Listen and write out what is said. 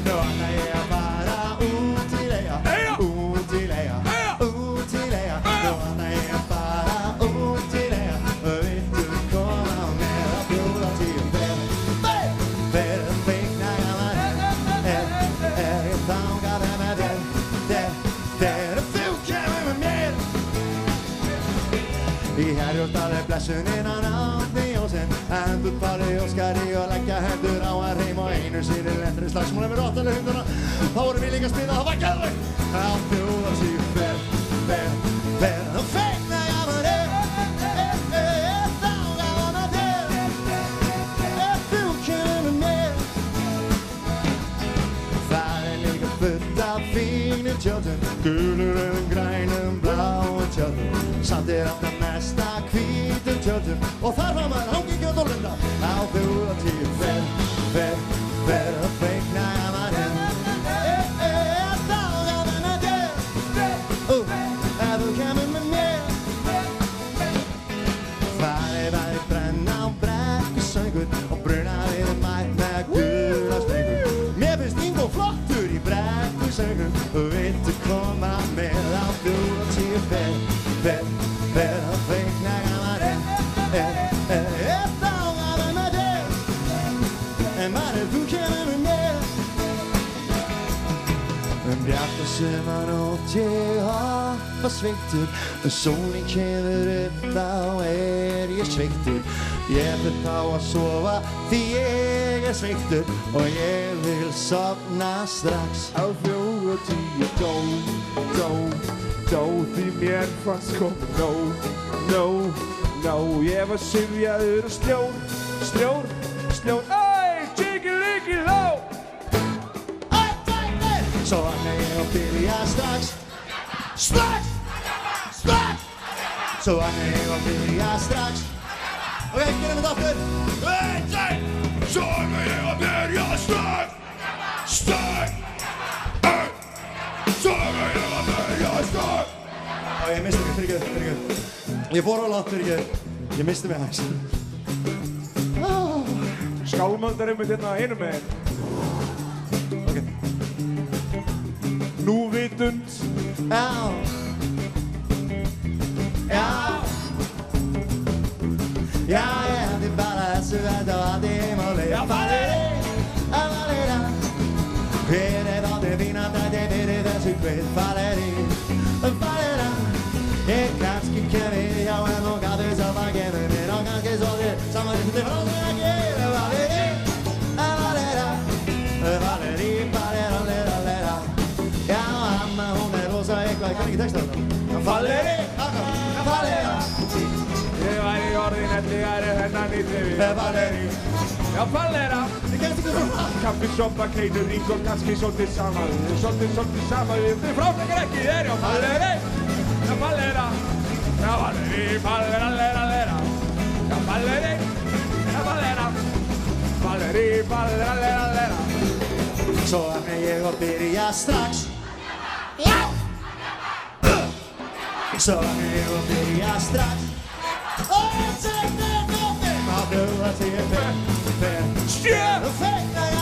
Nu ämnar jag bara ut till er. Ut till er. Ut till er. Nu ämnar jag bara ut till er. Vill du komma med och bjuda till fel? Fel fick när jag var är det fångade med den. Det funkar med mer. I här gjort alle plassun innan aldrig och sen Handut pari och skari och lägga hendur á að reym og einu sýri lendri slagsmúl með róttalega hunduna. Þá vorum við líka að spila, það var gæðvegt. Að bjóða sig fer og feikna ég með þér. Þá gaman að þér. Þú kemur með. Það líka fullt af fínum tjöldum, gulur, rauðum, grænum, bláum tjöldum. Samt alltaf mesta hvítum tjöldum og þar var maður hangikjöld og lunda. Á bjóða til fer og feikna ég með þér. Þá gaman að þér. Ef þú kemur með mér. Farið væri brenna á brekkusöngur og brunaði mætt með gula strengur. Mér finnst Ingo flottur í brekkusöngur og viltu koma með á bjóða til fer og feikna ég með þér. Þá gaman að þér. En bara þú kemur með mér. Bjarta sumarnótt ég hoppa sveittur. Sólin kemur upp þá ég sveittur. Ég fer þá að sofa því ég sveittur og ég vil sofna strax. Á 4:10 dó því mér fannst kom nóg. Ég var syfjaður og sljór. Æ, tjiggi-liggi-ló. Så vaknar jag och börjar strax. Så vaknar jag och börjar strax. Okej, get in after. Så vaknar jag och börjar strax. Så vaknar jag och börjar strax. Ja, jag missade mig, fyrirgefðu. Ég fór á langt, fyrirgefðu. Ég misti mig aðeins. Skálmöldar með hérna hinum megin. Ok. Núvitund. Ja, det är bara så att det är målet. Jag faller Är det vad det vinner, det är det super faller Jag kanske kan vi ha en och gader som var gäller men jag kanske så det samma inte från jag ger Valeri Ja, mamma hon är rosa jag kan inte texta Jag faller Ég væri orðin elligari hennan í drifi. Valeri Já, fallera. Det kan inte gå så Kaffisoppa, keinurík og kannski svolítið saman. Svolítið saman við fráfleikar ekki þér, já, falleri. Já, fallera. Já, valeri, fallera, lera. Já, falleri. Já, fallera. Valeri, fallera, lera. Så vaknar jag och börjar strax Så vaknar jag och börjar strax Och jag sätter någonting Av blåa till fel Feikna jag